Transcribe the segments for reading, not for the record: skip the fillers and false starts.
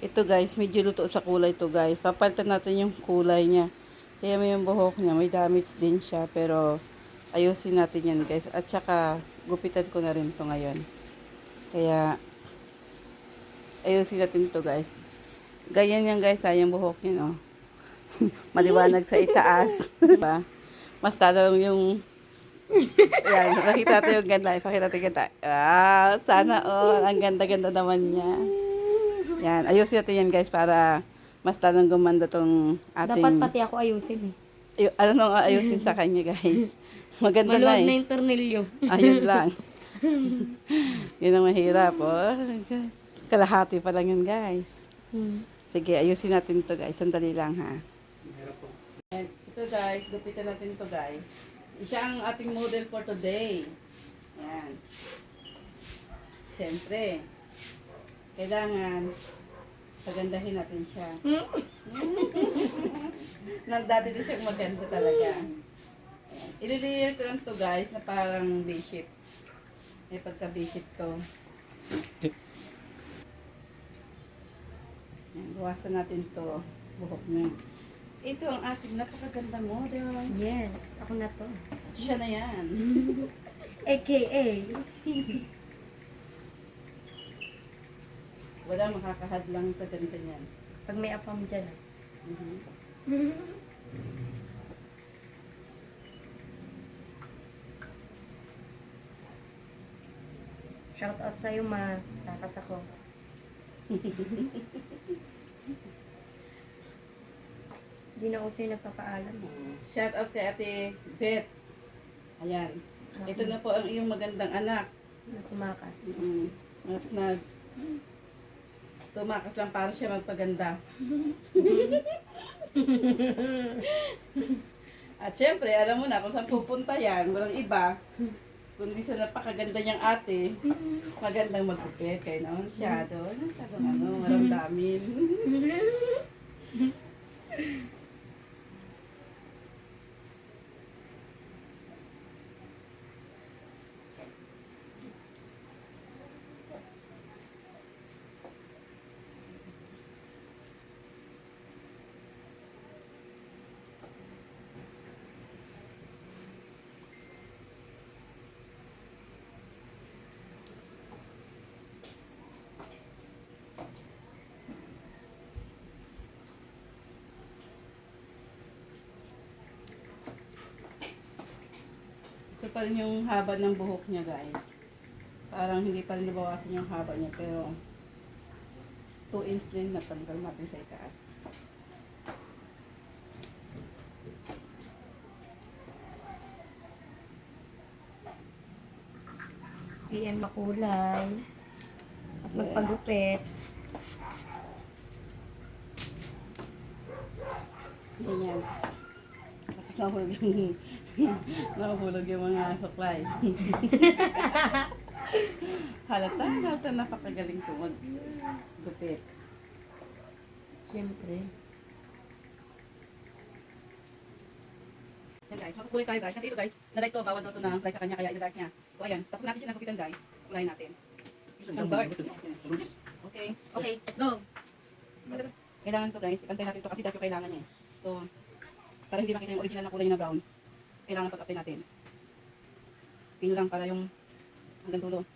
Ito guys, medyo luto sa kulay to guys. Papalitan natin yung kulay niya. Kaya may yung buhok niya, may damage din siya. Pero ayusin natin yan guys. At saka gupitan ko na rin to ngayon. Kaya ayusin natin to guys. Ganyan yan guys, yung buhok niya no. Maliwanag sa itaas. Diba? Mas talong yung yan, nakita natin yung ganda. Pakita natin yung ganda. Wow, sana all. Ang ganda-ganda naman niya. Yan, ayusin natin yan guys para mas talong gumanda tong ating... Dapat pati ako ayusin eh. Ano nang ayusin sa kanya guys. Maganda na Maluwag na eh. yung tornilyo. Ayun lang. Yun ang mahirap oh. Kalahati pa lang yun guys. Sige, ayusin natin to guys. Sandali lang ha. Ito guys, gupitan natin to guys. Siya ang ating model for today. Yan. Siyempre, kailangan pagandahin natin siya. Dati din siyang maganda talaga. Ililiyer ko lang to guys na parang V-shape. May pagka V-shape to. Yan, buwasan natin to. Buhok niya. Ito ang ating napakaganda model. Yes, ako na to. Siya na yan. AKA. Wala makakahadlang sa ganda niyan. Pag may apam dyan. Shout out sa'yo ma. Takas ako. Hindi na uso yung nagpapaalam. Shout out kay Ate Beth. Ayan. Ito na po ang iyong magandang anak. Na tumakas. At tumakas lang para siya magpaganda. At syempre, alam mo na kung saan pupunta yan. Walang iba. Kundi sa napakaganda niyang ate, magandang magkupit. Kaya naman siya doon. Maramdamin. Ito pa rin yung haba ng buhok niya guys. Parang hindi pa rin nabawasan yung haba niya pero 2 inch din natanggal natin sa itaas. PM makulay. At magpagupit. Ganyan. Tapos nahulog yung nahulog yung mga supply. Halata napakagaling ko maggupit. Siyempre. Yan guys, magkukulay tayo guys. Kasi ito guys, na-like to, bawal daw to na like sa kanya, kaya i-like niya. So ayan, tapos natin siya nagupitan guys. Kulayin natin. Isang bar. Okay. Okay, let's go. Kailangan to guys, ipantay natin to kasi dahil kailangan niya. So, para hindi makita yung original na kulay na brown, kailangan pag-apply natin. Pino lang para yung hanggang dulo.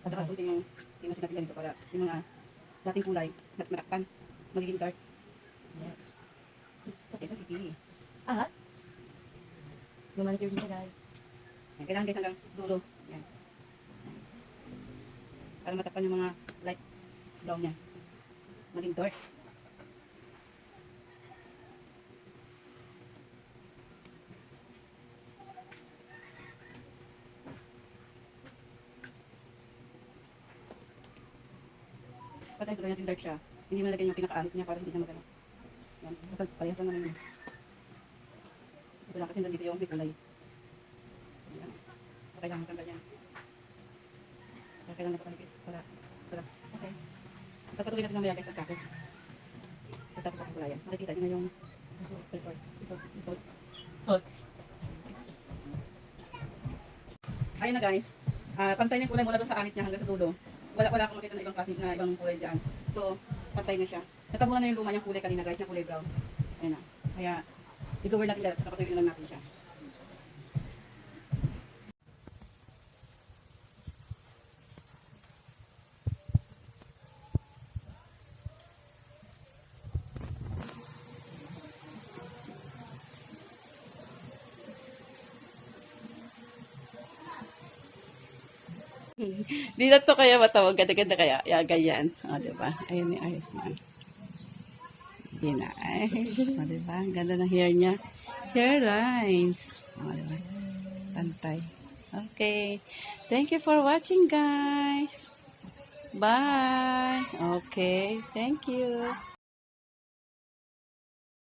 At saka kunti yung timasin natin ganito para yung mga dating kulay, matakpan, magiging dark. Yes. Sa Quezon City. Ah? Gumanicure dito guys. Yan, kailangan guys hanggang dulo. Yan. Para matakpan yung mga light brown niya. Maging dark. Patay tuloy natin dark siya. Hindi mo nalagyan yung pinaka-alit niya para hindi niya magano. Yan. Ito, parehas lang naman yun. Ito lang kasi nandito yung may kulay. Yan. So, kailangan matanggal yan. So, kailangan napakalipis para. Okay. Pagpatuloy natin mamaya guys at tapos. Pagtapos sa kulayan. Makikita nyo na yung result. Salt. Ayun na guys. Pantay niya kulay mula doon sa alit niya hanggang sa dulo. Wala akong makita na ibang klase na ibang kulay dyan. So, Patay na siya. Natabunan na yung luma niyang kulay kanina guys, na kulay brown. Ayan na. Kaya, i-blower natin dahil kapatid lang natin siya. Di na to kaya matawag. Ganda-ganda kaya. Ya, ganyan. O, diba? Ayun yung ayos na. Yun na. Ay. O, diba? Ang ganda ng hair niya. Hairlines. O, diba? Pantay. Okay. Thank you for watching, guys. Bye. Okay. Thank you.